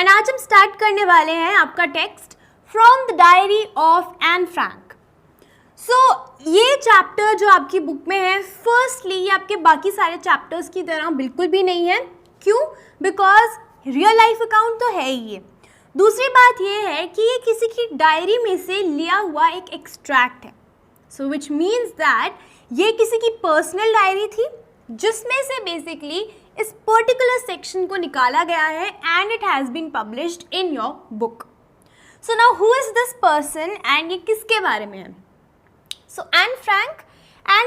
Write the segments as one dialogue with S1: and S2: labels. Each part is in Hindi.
S1: एंड आज हम स्टार्ट करने वाले हैं आपका text from the diary of Anne Frank. So ये चैप्टर जो आपकी बुक में है, फर्स्टली ये आपके बाकी सारे चैप्टर्स की तरह बिल्कुल भी नहीं है। क्यों? बिकॉज रियल लाइफ अकाउंट तो है ही ये। दूसरी बात ये है कि ये किसी की डायरी में से लिया हुआ एक एक्सट्रैक्ट है। सो विच मीन्स दैट ये किसी की पर्सनल डायरी थी जिसमें से बेसिकली इस पर्टिकुलर सेक्शन को निकाला गया है and it has been published in your book. So now who is this person and ये किसके बारे में है? सो एन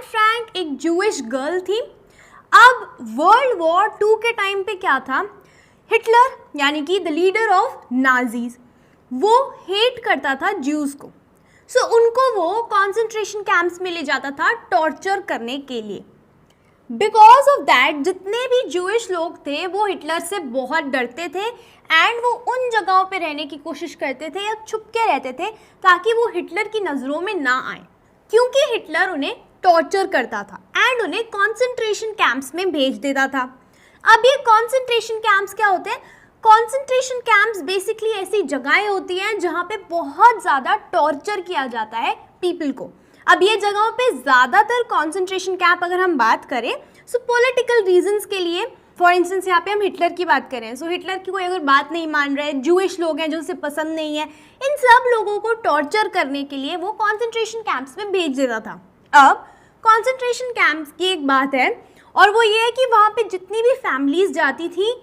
S1: फ्रैंक एक जूइश गर्ल थी। अब वर्ल्ड वॉर 2 के टाइम पे क्या था, हिटलर यानी कि द लीडर ऑफ नाजीज, वो हेट करता था ज्यूज़ को। सो उनको वो कॉन्सेंट्रेशन कैंप्स में ले जाता था टॉर्चर करने के लिए। बिकॉज ऑफ दैट जितने भी जूइश लोग थे वो हिटलर से बहुत डरते थे एंड वो उन जगहों पे रहने की कोशिश करते थे या छुप के रहते थे ताकि वो हिटलर की नज़रों में ना आए, क्योंकि हिटलर उन्हें टॉर्चर करता था एंड उन्हें कॉन्सेंट्रेशन कैंप्स में भेज देता था। अब ये कॉन्सेंट्रेशन कैंप्स क्या होते हैं? कॉन्सेंट्रेशन कैंप्स बेसिकली ऐसी जगहें होती हैं जहाँ पे बहुत ज़्यादा टॉर्चर किया जाता है पीपल को। अब ये जगहों पे ज़्यादातर कॉन्सेंट्रेशन कैंप अगर हम बात करें सो पॉलिटिकल रीजंस के लिए, फॉर इंस्टेंस यहाँ पे हम हिटलर की बात करें, सो हिटलर की कोई अगर बात नहीं मान रहे, जूइश लोग हैं जो उसे पसंद नहीं है, इन सब लोगों को टॉर्चर करने के लिए वो कॉन्सेंट्रेशन कैंप्स में भेज देता था। अब कॉन्सेंट्रेशन कैंप्स की एक बात है और वो ये है कि वहाँ पे जितनी भी फैमिलीज जाती थी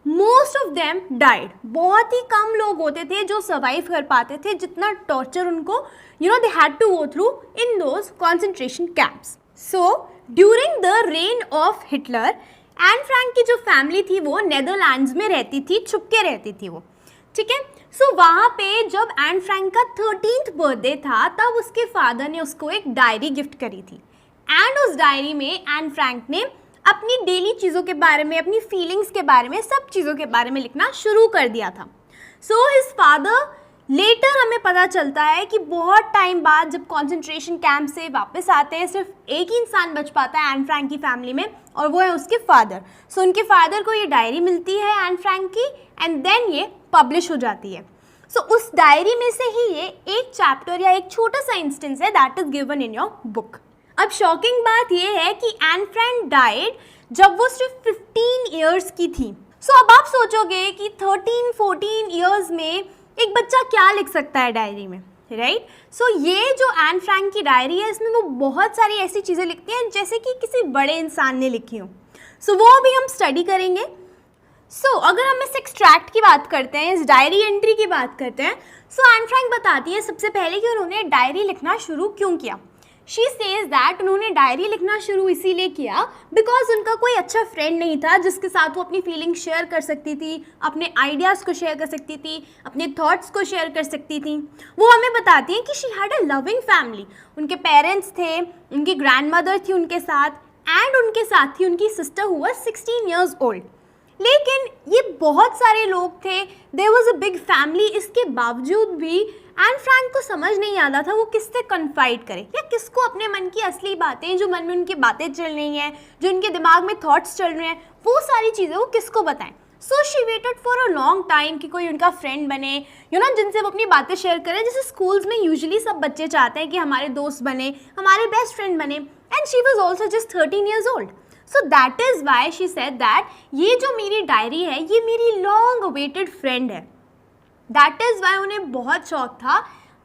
S1: मोस्ट ऑफ देम डाइड। बहुत ही कम लोग होते थे जो सर्वाइव कर पाते थे जितना टॉर्चर उनको दे had to go through in those concentration camps. So during the reign of Hitler, Anne Frank की जो फैमिली थी वो नेदरलैंड्स में रहती थी, छुप के रहती थी वो, ठीक है। सो वहाँ पे जब एन फ्रैंक का 13th बर्थडे था तब उसके फादर ने उसको एक डायरी गिफ्ट करी थी एंड उस डायरी में एन फ्रैंक ने अपनी डेली चीज़ों के बारे में, अपनी फीलिंग्स के बारे में, सब चीज़ों के बारे में लिखना शुरू कर दिया था। सो हिज फादर, लेटर हमें पता चलता है कि बहुत टाइम बाद जब कॉन्सेंट्रेशन कैंप से वापस आते हैं सिर्फ एक ही इंसान बच पाता है एन फ्रैंक की फैमिली में और वो है उसके फादर। सो उनके फादर को ये डायरी मिलती है एन फ्रैंक की एंड देन ये पब्लिश हो जाती है। सो उस डायरी में से ही ये एक चैप्टर या एक छोटा सा इंस्टेंस है that is given in your book. अब शॉकिंग बात यह है कि एन फ्रैंक डाइड जब वो सिर्फ 15 ईयर्स की थी। सो अब आप सोचोगे कि 13-14 ईयर्स में एक बच्चा क्या लिख सकता है डायरी में, राइट? सो ये जो एन फ्रैंक की डायरी है इसमें वो बहुत सारी ऐसी चीज़ें लिखती हैं जैसे कि किसी बड़े इंसान ने लिखी हो। सो वो अभी हम स्टडी करेंगे। सो अगर हम इस एक्सट्रैक्ट की बात करते हैं, इस डायरी एंट्री की बात करते हैं, सो एन फ्रैंक बताती है सबसे पहले कि उन्होंने डायरी लिखना शुरू क्यों किया। शी सेज दैट उन्होंने डायरी लिखना शुरू इसीलिए किया बिकॉज उनका कोई अच्छा फ्रेंड नहीं था जिसके साथ वो अपनी फीलिंग शेयर कर सकती थी, अपने आइडियाज़ को शेयर कर सकती थी, अपने थॉट्स को शेयर कर सकती थी। वो हमें बताती हैं कि she had a loving family. उनके पेरेंट्स थे, उनकी ग्रैंड मदर थी उनके साथ एंड उनके साथ थी उनकी sister who was 16 years old. लेकिन ये बहुत सारे लोग थे, there was a big family. इसके बावजूद भी एन फ्रैंक को समझ नहीं आता था वो किससे कन्फाइड करे या किसको अपने मन की असली बातें, जो मन में उनकी बातें चल रही हैं, जो उनके दिमाग में थॉट्स चल रहे हैं, वो सारी चीज़ें वो किसको बताएं। So she waited for a long time कि कोई उनका फ्रेंड बने, जिनसे वो अपनी बातें शेयर करें। जैसे स्कूल्स में यूजुअली सब बच्चे चाहते हैं कि हमारे दोस्त बने, हमारे बेस्ट फ्रेंड बने, and she was also just 13 years old. So that is why she said that ये जो मेरी डायरी है ये मेरी लॉन्ग अवेटेड फ्रेंड है। दैट इज़ वाई उन्हें बहुत शौक था।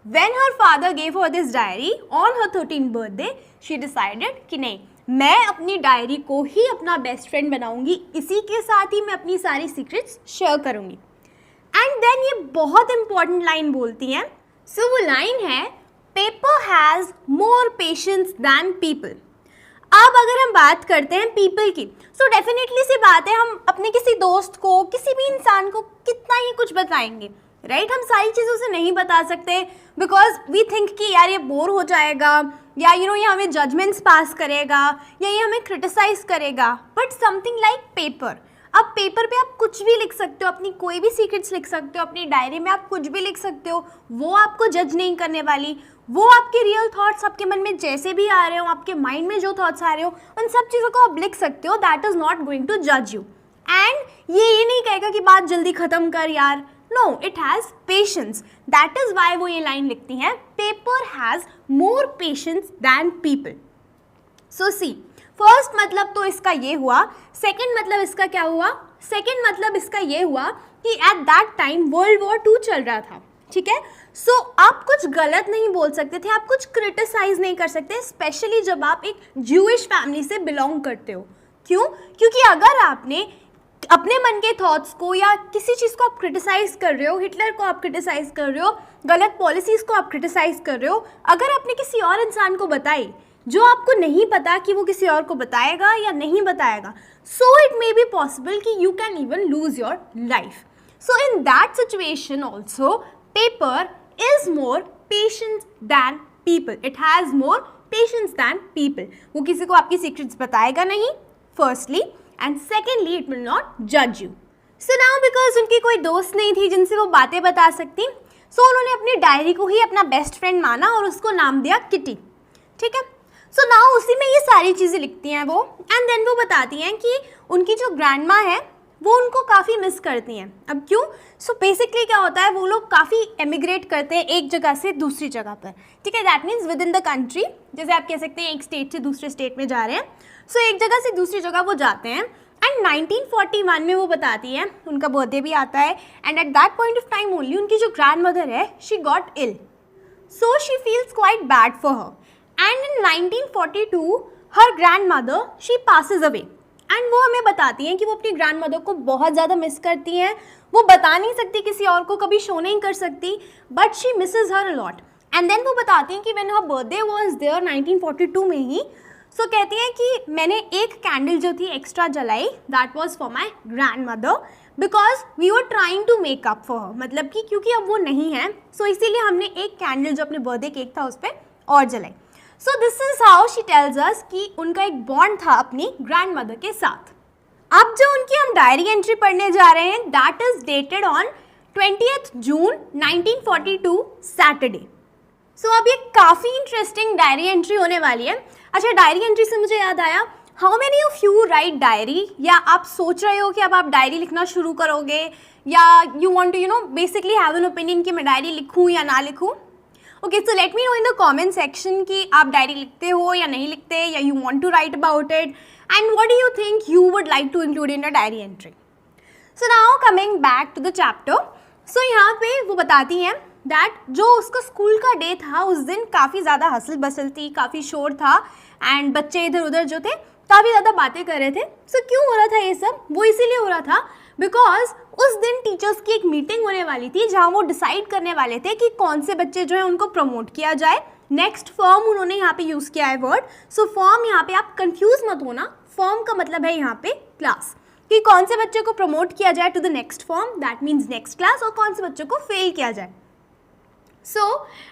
S1: When her father gave her this diary on her 13th birthday, she decided कि नहीं, मैं अपनी डायरी को ही अपना बेस्ट फ्रेंड बनाऊंगी, इसी के साथ ही मैं अपनी सारी सीक्रेट्स शेयर करूंगी। एंड देन ये बहुत इंपॉर्टेंट लाइन बोलती हैं। सो वो लाइन है, paper has more patience than people. अब अगर हम बात करते हैं पीपल की, सो डेफिनेटली सी बात है हम अपने किसी दोस्त को, किसी भी इंसान को कितना ही कुछ बताएंगे, राइट? हम सारी चीज़ों से नहीं बता सकते बिकॉज वी थिंक कि यार ये बोर हो जाएगा या ये हमें जजमेंट्स पास करेगा या ये हमें क्रिटिसाइज करेगा। बट समथिंग लाइक पेपर, अब पेपर पे आप कुछ भी लिख सकते हो, अपनी कोई भी सीक्रेट्स लिख सकते हो, अपनी डायरी में आप कुछ भी लिख सकते हो, वो आपको जज नहीं करने वाली। वो आपके रियल थॉट्स आपके मन में जैसे भी आ रहे हो, आपके माइंड में जो थॉट्स आ रहे हो, उन सब चीज़ों को आप लिख सकते हो। That is not going to जज यू। एंड ये नहीं कहेगा कि बात जल्दी ख़त्म कर यार, no, it has patience. That is why वो ये लाइन लिखती हैं, paper has more patience than people. So see, first मतलब तो इसका ये हुआ। सेकेंड मतलब इसका क्या हुआ? सेकेंड मतलब इसका ये हुआ कि at that time world war 2 चल रहा था, ठीक है। सो आप कुछ गलत नहीं बोल सकते थे, आप कुछ क्रिटिसाइज नहीं कर सकते, स्पेशली जब आप एक ज्यूइश फैमिली से बिलोंग करते हो। क्यों? क्योंकि अगर आपने अपने मन के थॉट्स को या किसी चीज़ को आप क्रिटिसाइज़ कर रहे हो, हिटलर को आप क्रिटिसाइज़ कर रहे हो, गलत पॉलिसीज़ को आप क्रिटिसाइज़ कर रहे हो, अगर आपने किसी और इंसान को बताई जो आपको नहीं पता कि वो किसी और को बताएगा या नहीं बताएगा, so it may be possible कि you can even lose your life. So in that situation also paper is more patience than people, it has more patience than people. वो किसी को आपकी सीक्रेट्स बताएगा नहीं, firstly, and secondly it will not जज यू। सो नाउ बिकॉज उनकी कोई दोस्त नहीं थी जिनसे वो बातें बता सकती, सो उन्होंने अपनी डायरी को ही अपना बेस्ट फ्रेंड माना और उसको नाम दिया किटी, ठीक है। सो नाउ उसी में ये सारी चीज़ें लिखती हैं वो, एंड देन वो बताती हैं कि उनकी जो ग्रैंड माँ है वो उनको काफ़ी मिस करती हैं। अब क्यों? सो बेसिकली क्या होता है, वो लोग काफ़ी एमिग्रेट करते हैं एक जगह से दूसरी जगह पर, ठीक है। That means with in the country, जैसे आप कह सकते हैं एक स्टेट से दूसरे स्टेट में जा रहे हैं, सो एक जगह से दूसरी जगह वो जाते हैं। एंड 1941 में वो बताती हैं, उनका बर्थडे भी आता है, and at that point of time only उनकी जो ग्रैंड मदर है, she got ill, so she feels quite bad for her, and in 1942 her grand mother she passes away, and वो हमें बताती हैं कि वो अपनी ग्रैंड मदर को बहुत ज़्यादा मिस करती हैं। वो बता नहीं सकती किसी और को, कभी शो नहीं कर सकती, but she misses her a lot. And then वो बताती हैं कि when her birthday was there 1942 में ही, सो कहती हैं कि मैंने एक कैंडल जो थी एक्स्ट्रा जलाई, that was for my grand mother because we were trying to make up for her, मतलब कि क्योंकि अब वो नहीं है, सो इसीलिए हमने एक कैंडल जो अपने बर्थडे केक था उस पर और जलाई। सो this is how she tells us कि उनका एक बॉन्ड था अपनी ग्रैंड मदर के साथ। अब जो उनकी हम डायरी एंट्री पढ़ने जा रहे हैं, that is dated on 20th June 1942 Saturday. So अब ये काफ़ी इंटरेस्टिंग डायरी एंट्री होने वाली है। अच्छा, डायरी एंट्री से मुझे याद आया, how many of you right diary? या आप सोच रहे हो कि अब आप डायरी लिखना शुरू करोगे, या you want to basically have an opinion कि मैं डायरी लिखूँ या ना लिखूँ? Okay, so let me know in the comment section कि आप डायरी लिखते हो या नहीं लिखते, या you want to write about it, and what do you think you would like to include in a diary entry. So now coming back to the chapter, so यहाँ पे वो बताती हैं दैट जो उसका स्कूल का डे था उस दिन काफ़ी ज़्यादा हसल बसल थी, काफ़ी शोर था, एंड बच्चे इधर उधर जो थे काफ़ी ज़्यादा बातें कर रहे थे। सो क्यों हो रहा था ये सब? वो इसीलिए हो रहा था बिकॉज उस दिन टीचर्स की एक मीटिंग होने वाली थी जहाँ वो डिसाइड करने वाले थे कि कौन से बच्चे जो है उनको प्रमोट किया जाए। नेक्स्ट फॉर्म उन्होंने यहाँ पे यूज़ किया है वर्ड। सो फॉर्म यहाँ पे आप कंफ्यूज मत होना, फॉर्म का मतलब है यहाँ पे क्लास, कि कौन से बच्चे को प्रमोट किया जाए to the next form, that means next class, और कौन से बच्चों को फेल किया जाए। सो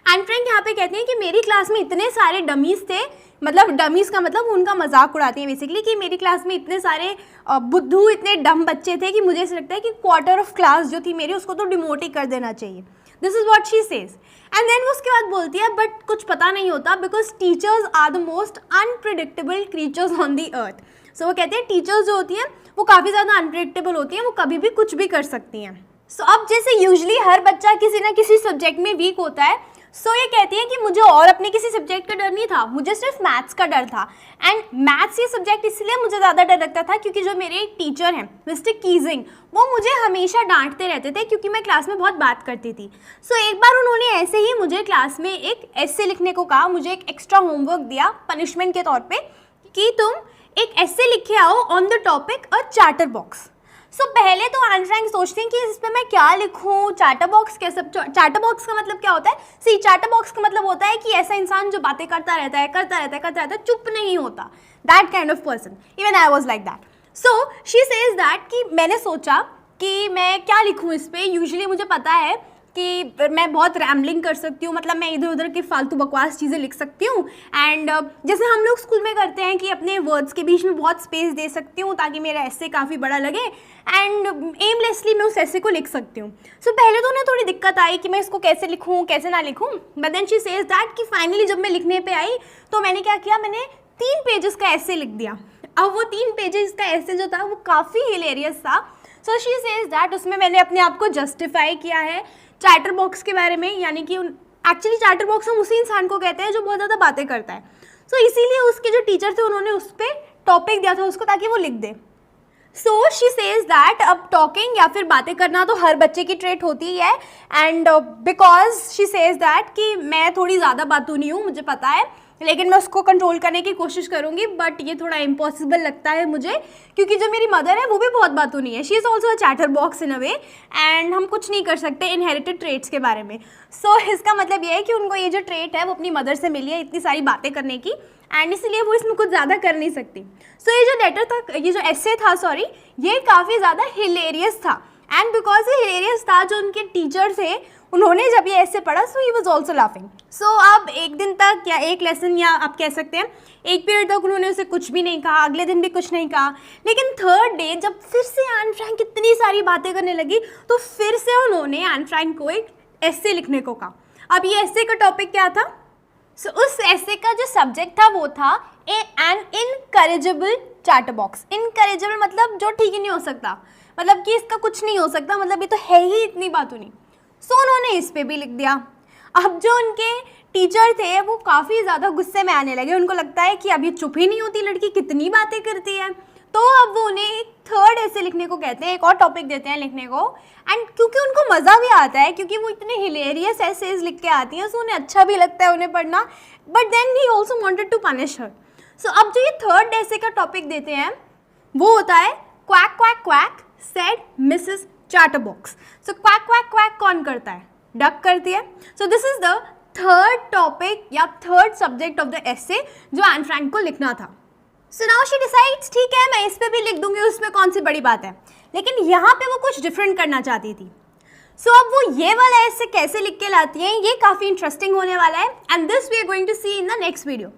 S1: एंड फ्रैंक यहाँ पे कहते हैं कि मेरी क्लास में इतने सारे डमीज़ थे, मतलब डमीज़ का मतलब उनका मजाक उड़ाती हैं बेसिकली, कि मेरी क्लास में इतने सारे बुद्धू, इतने डम बच्चे थे कि मुझे ऐसा लगता है कि क्वार्टर ऑफ क्लास जो थी मेरी उसको तो डिमोट ही कर देना चाहिए। This is what she says. And then वो उसके बाद बोलती है बट कुछ पता नहीं होता because teachers are the most unpredictable creatures on the earth. So वो कहते हैं टीचर्स जो होती हैं वो काफ़ी ज़्यादा अनप्रिडिक्टेबल होती हैं, वो कभी भी कुछ भी कर सकती हैं। सो अब जैसे यूजली हर बच्चा किसी ना किसी सब्जेक्ट में वीक होता है, सो ये कहती है कि मुझे और अपने किसी सब्जेक्ट का डर नहीं था, मुझे सिर्फ मैथ्स का डर था। एंड मैथ्स ये सब्जेक्ट इसलिए मुझे ज़्यादा डर लगता था क्योंकि जो मेरे एक टीचर हैं मिस्टर कीजिंग, वो मुझे हमेशा डांटते रहते थे क्योंकि मैं क्लास में बहुत बात करती थी। सो एक बार उन्होंने ऐसे ही मुझे क्लास में एक एस्से लिखने को कहा, मुझे एक एक्स्ट्रा होमवर्क दिया पनिशमेंट के तौर पर कि तुम एक एस्से लिखे आओ on the topic a chatterbox. So पहले तो एन फ्रैंक सोचते हैं कि इसमें मैं क्या लिखूं, चार्टर बॉक्स कैसे, चार्टर बॉक्स का मतलब क्या होता है? सी चार्टर बॉक्स का मतलब होता है कि ऐसा इंसान जो बातें करता रहता है, चुप नहीं होता, that kind of person. Even I was like that. So she says that कि मैंने सोचा कि मैं क्या लिखूँ इस पर। यूजुअली मुझे पता है कि मैं बहुत रैम्बलिंग कर सकती हूँ, मतलब मैं इधर उधर की फालतू बकवास चीज़ें लिख सकती हूँ। एंड जैसे हम लोग स्कूल में करते हैं कि अपने वर्ड्स के बीच में बहुत स्पेस दे सकती हूँ ताकि मेरा ऐसे काफ़ी बड़ा लगे, एंड एमलेसली मैं उस ऐसे को लिख सकती हूँ। सो पहले तो ना थोड़ी दिक्कत आई कि मैं इसको कैसे लिखूँ कैसे ना लिखूँ, but then she says that कि फाइनली जब मैं लिखने पे आई तो मैंने क्या किया, मैंने 3 पेजेस का ऐसे लिख दिया। अब वो 3 पेजेस का ऐसे जो था वो काफ़ी हिलेरियस था. सो शी सेज दैट उसमें मैंने अपने आप को जस्टिफाई किया है चैटर बॉक्स के बारे में, यानी कि एक्चुअली चैटर बॉक्स हम उसी इंसान को कहते हैं जो बहुत ज़्यादा बातें करता है. सो इसीलिए उसके जो टीचर थे उन्होंने उस पर टॉपिक दिया था उसको ताकि वो लिख दे. सो शी सेज दैट अब टॉकिंग या फिर बातें करना तो हर बच्चे की ट्रेट होती ही है, and because she says that कि मैं थोड़ी ज़्यादा बातूनी हूँ, मुझे पता है, लेकिन मैं उसको कंट्रोल करने की कोशिश करूँगी, बट ये थोड़ा इम्पॉसिबल लगता है मुझे क्योंकि जो मेरी मदर है वो भी बहुत बातूनी है. She is also a chatter box in a way, and हम कुछ नहीं कर सकते इनहेरिटेड ट्रेट्स के बारे में. सो इसका मतलब ये है कि उनको ये जो ट्रेट है वो अपनी मदर से मिली है, इतनी सारी बातें करने की, एंड इसीलिए वो इसमें कुछ ज़्यादा कर नहीं सकती. सो ये जो लेटर था, ये जो एसे था सॉरी, ये काफ़ी ज़्यादा हिलेरियस था, एंड बिकॉज ये हिलेरियस था जो उनके टीचर थे उन्होंने जब ये ऐसे पढ़ा सो ही वॉज ऑल्सो लाफिंग. सो अब एक दिन तक या एक लेसन या आप कह सकते हैं एक पीरियड तक उन्होंने उसे कुछ भी नहीं कहा, अगले दिन भी कुछ नहीं कहा, लेकिन थर्ड डे जब फिर से एन फ्रैंक इतनी सारी बातें करने लगी तो फिर से उन्होंने एन फ्रैंक को एक एसे लिखने को कहा. अब ये एसे का टॉपिक क्या था? सो उस एसे का जो सब्जेक्ट था वो था एन इनकरेजेबल चैटर बॉक्स. इनकरेजेबल मतलब जो ठीक ही नहीं हो सकता, मतलब कि इसका कुछ नहीं हो सकता, मतलब ये तो है ही इतनी बातों नहीं. सो उन्होंने इस पे भी लिख दिया. अब जो उनके टीचर थे वो काफ़ी ज़्यादा गुस्से में आने लगे, उनको लगता है कि अब ये चुप ही नहीं होती लड़की, कितनी बातें करती है. तो अब वो उन्हें एक थर्ड ऐसे लिखने को कहते हैं, एक और टॉपिक देते हैं लिखने को, एंड क्योंकि उनको मज़ा भी आता है क्योंकि वो इतने हिलेरियस ऐसेज लिख के आती हैं, सो उन्हें अच्छा भी लगता है उन्हें पढ़ना, but then he also wanted to punish her. So अब जो ये थर्ड ऐसे का टॉपिक देते हैं वो होता है quack quack quack said Mrs Chatterbox. So quack quack quack कौन करता है? डक करती है. So this is the third topic या third subject of the essay जो एन फ्रैंक को लिखना था. सो नाउ शी डिसाइड्स ठीक है मैं इस पे भी लिख दूंगी, उसमें कौन सी बड़ी बात है, लेकिन यहाँ पे वो कुछ डिफरेंट करना चाहती थी. सो अब वो ये वाला ऐसे कैसे लिख के लाती हैं ये काफ़ी इंटरेस्टिंग होने वाला है, and this we are going to see in the next video.